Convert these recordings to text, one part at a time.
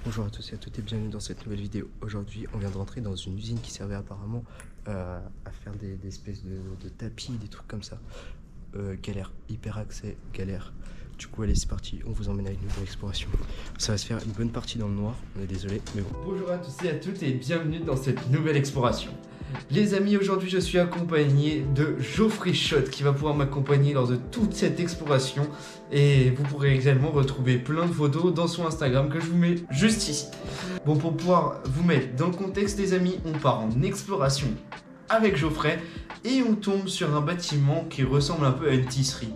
Bonjour à tous et à toutes et bienvenue dans cette nouvelle vidéo. Aujourd'hui, on vient de rentrer dans une usine qui servait apparemment à faire des espèces de tapis, des trucs comme ça. Galère, hyper accès, galère. Du coup, allez, c'est parti, on vous emmène à une nouvelle exploration. Ça va se faire une bonne partie dans le noir, on est désolé, mais bon. Bonjour à tous et à toutes et bienvenue dans cette nouvelle exploration. Les amis, aujourd'hui je suis accompagné de Geoffrey Shot qui va pouvoir m'accompagner lors de toute cette exploration. Et vous pourrez également retrouver plein de photos dans son Instagram que je vous mets juste ici. Bon, pour pouvoir vous mettre dans le contexte les amis, on part en exploration avec Geoffrey et on tombe sur un bâtiment qui ressemble un peu à une tisserie.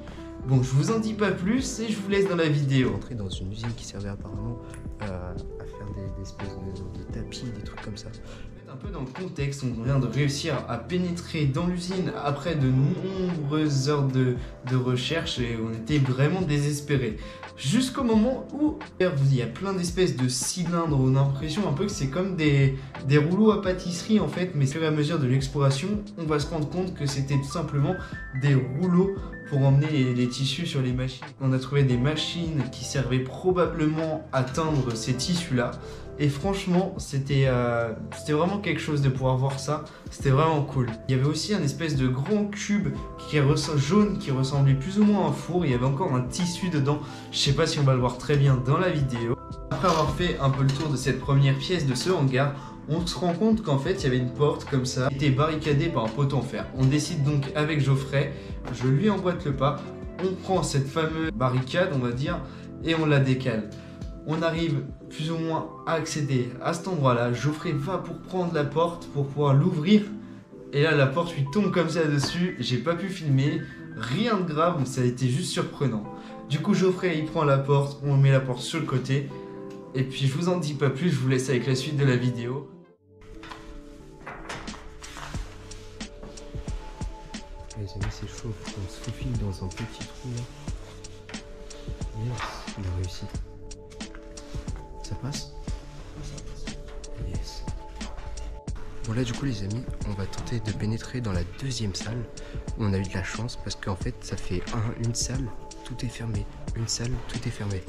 Bon, je vous en dis pas plus et je vous laisse dans la vidéo. Rentrer dans une usine qui servait apparemment à faire des espèces de tapis, des trucs comme ça. Un peu dans le contexte, on vient de réussir à pénétrer dans l'usine après de nombreuses heures de recherche et on était vraiment désespérés. Jusqu'au moment où il y a plein d'espèces de cylindres, on a l'impression un peu que c'est comme des rouleaux à pâtisserie en fait, mais au fur et à mesure de l'exploration, on va se rendre compte que c'était tout simplement des rouleaux pour emmener les tissus sur les machines. On a trouvé des machines qui servaient probablement à teindre ces tissus-là. Et franchement, c'était vraiment quelque chose de pouvoir voir ça. C'était vraiment cool. Il y avait aussi un espèce de grand cube jaune qui ressemblait plus ou moins à un four. Il y avait encore un tissu dedans. Je sais pas si on va le voir très bien dans la vidéo. Après avoir fait un peu le tour de cette première pièce de ce hangar, on se rend compte qu'en fait il y avait une porte comme ça qui était barricadée par un poteau en fer. On décide donc avec Geoffrey, je lui emboîte le pas, on prend cette fameuse barricade on va dire et on la décale. On arrive plus ou moins à accéder à cet endroit-là. Geoffrey va pour prendre la porte pour pouvoir l'ouvrir. Et là, la porte lui tombe comme ça dessus. J'ai pas pu filmer. Rien de grave, mais ça a été juste surprenant. Du coup, Geoffrey, il prend la porte. On met la porte sur le côté. Et puis, je vous en dis pas plus. Je vous laisse avec la suite de la vidéo. Les amis, c'est chaud. On se faufile dans un petit trou là. Yes, on a réussi. Ça passe? Yes. Bon là du coup les amis, on va tenter de pénétrer dans la deuxième salle. On a eu de la chance parce qu'en fait ça fait une salle, tout est fermé. Une salle, tout est fermé.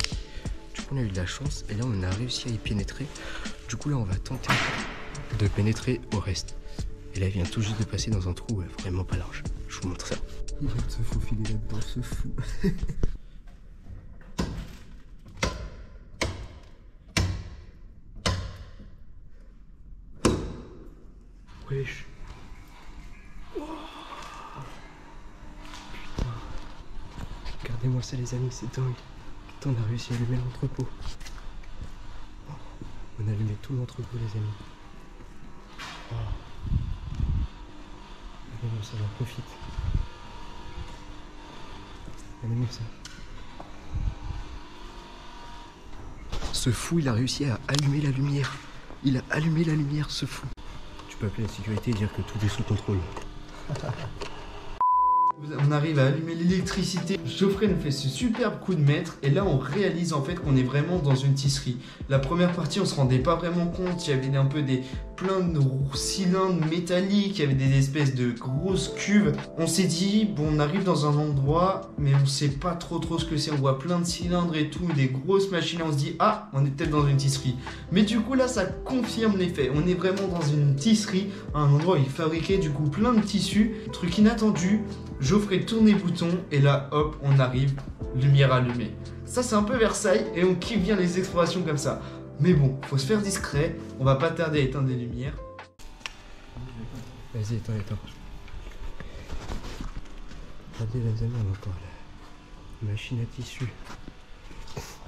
Du coup on a eu de la chance et là on a réussi à y pénétrer. Du coup là on va tenter de pénétrer au reste. Et là il vient tout juste de passer dans un trou vraiment pas large. Je vous montre ça. Il vient de se faufiler là-dedans, ce fou. Wesh. Oh. Putain. Regardez-moi ça les amis, c'est dingue. Putain, on a réussi à allumer l'entrepôt. Oh. On a allumé tout l'entrepôt les amis. Oh. Regardez-moi ça, j'en profite. Regardez-moi ça. Ce fou, il a réussi à allumer la lumière. Il a allumé la lumière, ce fou. Tu peux appeler la sécurité et dire que tout est sous contrôle. On arrive à allumer l'électricité. Geoffrey nous fait ce superbe coup de maître et là on réalise en fait qu'on est vraiment dans une tisserie. La première partie on se rendait pas vraiment compte, il y avait un peu plein de cylindres métalliques, il y avait des espèces de grosses cuves. On s'est dit bon on arrive dans un endroit mais on sait pas trop ce que c'est, on voit plein de cylindres et tout, des grosses machines et on se dit ah on est peut-être dans une tisserie. Mais du coup là ça confirme l'effet, on est vraiment dans une tisserie, un endroit où ils fabriquaient du coup plein de tissus, truc inattendu. Geoffrey tourne les boutons et là hop on arrive, lumière allumée. Ça c'est un peu Versailles et on kiffe bien les explorations comme ça. Mais bon, faut se faire discret, on va pas tarder à éteindre les lumières. Vas-y éteins. Regardez les amis, on a encore la machine à tissu.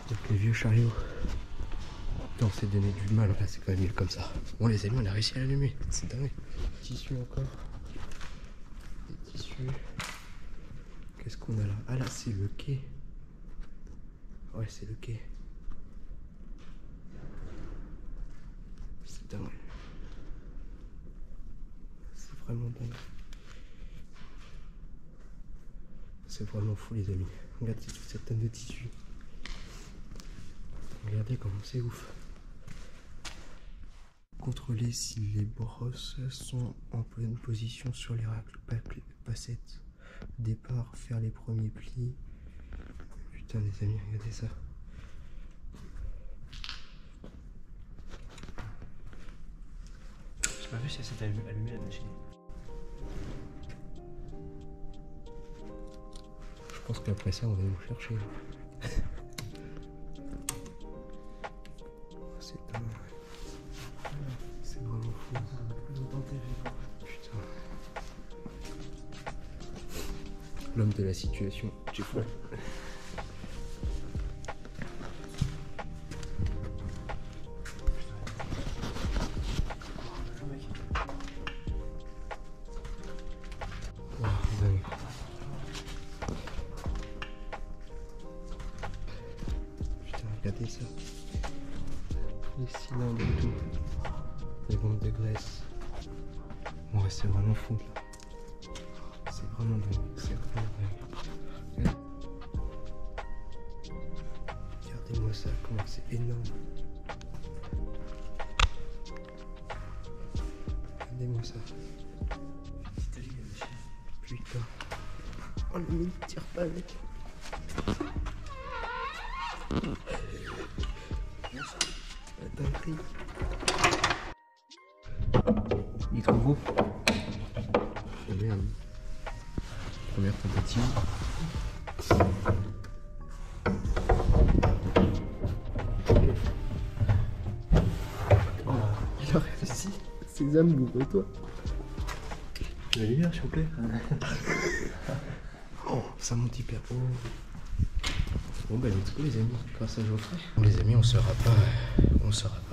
Donc les vieux chariots. On s'est donné du mal, là c'est quand même mieux comme ça. Bon les amis on a réussi à l'allumer, c'est dingue. Tissu encore. Des tissus. Qu'est-ce qu'on a là? Ah là c'est le quai. Ouais c'est le quai. C'est dingue. C'est vraiment dingue. C'est vraiment fou les amis. Regardez toute cette tonne de tissu. Regardez comment c'est ouf. Contrôler si les brosses sont en bonne position sur les passettes. Départ, faire les premiers plis. Putain les amis, regardez ça. J'ai pas vu si elle s'est allumée la machine. Je pense qu'après ça, on va nous chercher. C'est dingue. C'est vraiment fou. Putain. L'homme de la situation, j'ai fou. Putain, regardez ça. Les cylindres et tout. Les bombes de graisse. Ouais, c'est vraiment fou là. C'est vraiment dingue. C'est vraiment dingue. Regardez-moi ça, comment c'est énorme. Regardez-moi ça. Putain. Oh le mine tire pas avec. La dinguerie. Il est trop gros. Oh merde. Première tentative. Oh, il a réussi. Sésame, ouvre-toi. La lumière, s'il vous plaît. Oh, ça monte hyper haut. Bon bah let's go les amis, grâce à Geoffrey. Bon les amis, on saura pas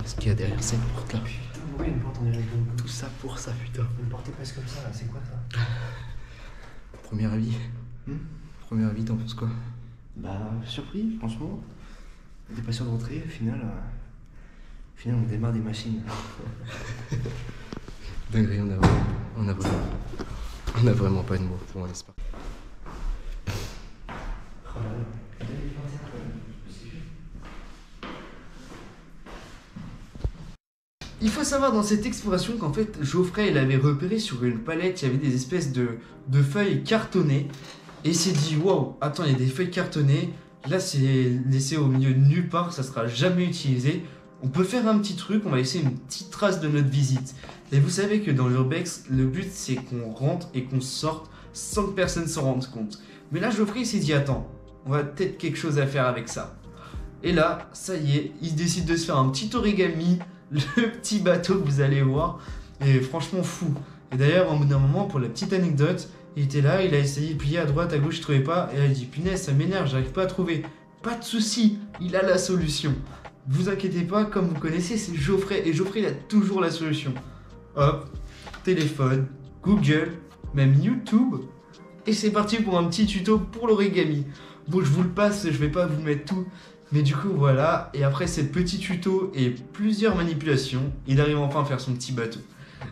ce qu'il y a derrière cette porte là. Putain, pourquoi il y a une porte en direct? Tout ça pour ça putain. Une porte épaisse comme ça, là, c'est quoi ça? Premier avis. Premier avis, t'en penses quoi? Bah, surpris, franchement. On était pas sûr de rentrer, au final, on démarre des machines. Dinguerie, on a vraiment pas de mots pour un espace. Il faut savoir dans cette exploration qu'en fait Geoffrey il avait repéré sur une palette, il y avait des espèces de feuilles cartonnées et il s'est dit waouh, attends, il y a des feuilles cartonnées, là c'est laissé au milieu de nulle part, ça sera jamais utilisé. On peut faire un petit truc, on va laisser une petite trace de notre visite. Et vous savez que dans l'urbex, le but c'est qu'on rentre et qu'on sorte sans que personne s'en rende compte. Mais là Geoffrey il s'est dit attends, on va peut-être quelque chose à faire avec ça. Et là, ça y est, il décide de se faire un petit origami, le petit bateau que vous allez voir, et franchement fou. Et d'ailleurs, au bout d'un moment, pour la petite anecdote, il était là, il a essayé de plier à droite, à gauche, il trouvait pas, et il a dit punaise, ça m'énerve, j'arrive pas à trouver. Pas de souci, il a la solution. Vous inquiétez pas, comme vous connaissez, c'est Geoffrey, et Geoffrey il a toujours la solution. Hop, téléphone, Google, même YouTube, et c'est parti pour un petit tuto pour l'origami. Bon, je vous le passe, je vais pas vous mettre tout. Mais du coup, voilà. Et après cette petit tuto et plusieurs manipulations, il arrive enfin à faire son petit bateau.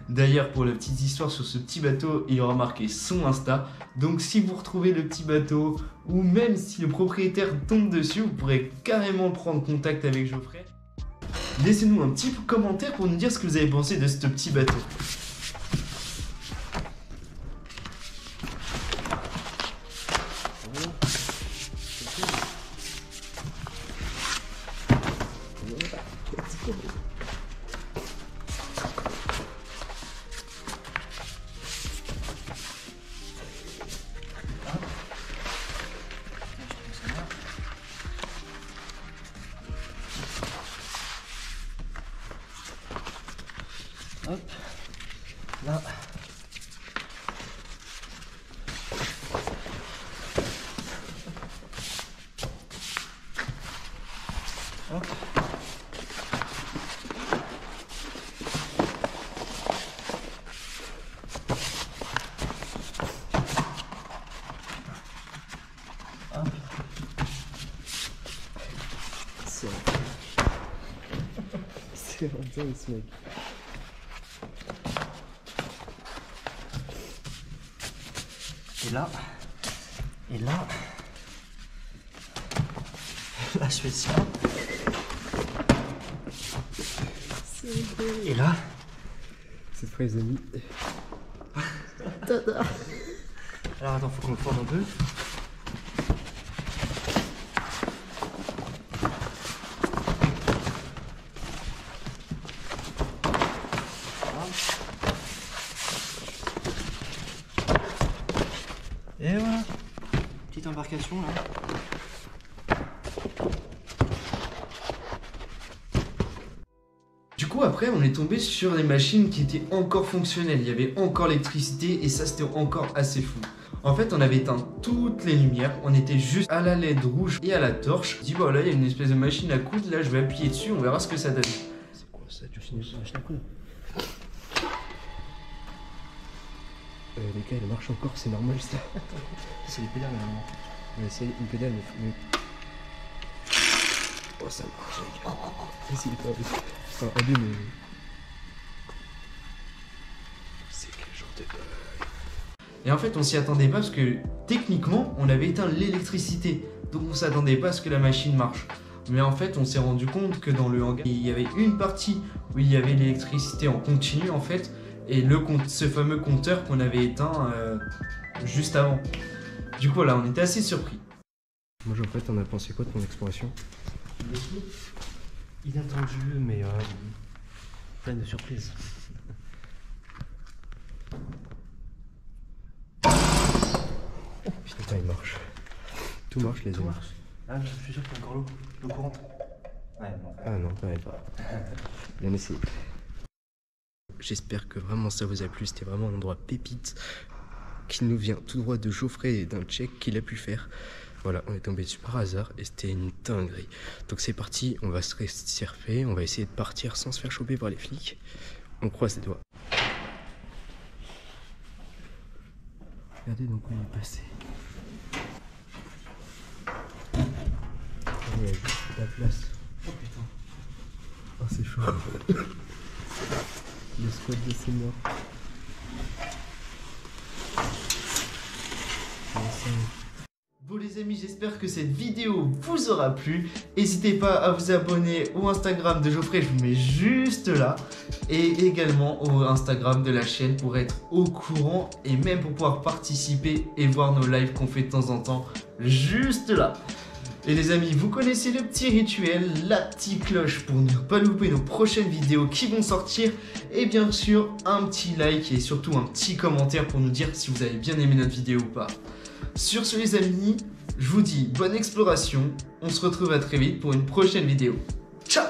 D'ailleurs, pour la petite histoire sur ce petit bateau, il aura marqué son Insta. Donc si vous retrouvez le petit bateau, ou même si le propriétaire tombe dessus, vous pourrez carrément prendre contact avec Geoffrey. Laissez-nous un petit commentaire pour nous dire ce que vous avez pensé de ce petit bateau. Hop, là. Hop. Hop. C'est dingue ce mec. Et là, là je fais ça. Et là, Cette fois les amis. alors attends, faut qu'on le forme un peu. Et voilà. Petite embarcation là. Du coup après on est tombé sur des machines qui étaient encore fonctionnelles, il y avait encore l'électricité et ça c'était encore assez fou. En fait on avait éteint toutes les lumières, on était juste à la LED rouge et à la torche. Je dis bon là il y a une espèce de machine à coudre, là je vais appuyer dessus, on verra ce que ça donne. C'est quoi ça? Tu finis une machine à coudre? Les gars, elle marche encore, c'est normal ça. C'est les pédales normalement. On va essayer une pédale, mais. Oh, ça marche, les gars. Essayez pas. Enfin, allez, mais. C'est quel genre de bug? Et en fait on s'y attendait pas parce que techniquement on avait éteint l'électricité. Donc on s'attendait pas à ce que la machine marche. Mais en fait on s'est rendu compte que dans le hangar il y avait une partie où il y avait l'électricité en continu en fait. Et ce fameux compteur qu'on avait éteint juste avant. Du coup là on était assez surpris. Moi en fait, on a pensé quoi de ton exploration? Inattendu, mais plein de surprises. Putain, il marche. Tout marche, les Tout amis. marche. Ah, je suis sûr qu'il y a encore l'eau courante. Ouais, non. Ah non, quand même pas. Bien essayé. J'espère que vraiment ça vous a plu. C'était vraiment un endroit pépite qui nous vient tout droit de Geoffrey et d'un check qu'il a pu faire. Voilà, on est tombé dessus par hasard et c'était une dinguerie. Donc c'est parti, on va se surfer, on va essayer de partir sans se faire choper par les flics. On croise les doigts. Regardez donc où il est passé. Il y a juste la place. Oh putain. Oh c'est chaud. Le squat de ses morts. Bon les amis, j'espère que cette vidéo vous aura plu. N'hésitez pas à vous abonner au Instagram de Geoffrey, je vous mets juste là. Et également au Instagram de la chaîne pour être au courant et même pour pouvoir participer et voir nos lives qu'on fait de temps en temps juste là. Et les amis, vous connaissez le petit rituel, la petite cloche pour ne pas louper nos prochaines vidéos qui vont sortir. Et bien sûr, un petit like et surtout un petit commentaire pour nous dire si vous avez bien aimé notre vidéo ou pas. Sur ce les amis, je vous dis bonne exploration. On se retrouve à très vite pour une prochaine vidéo. Ciao!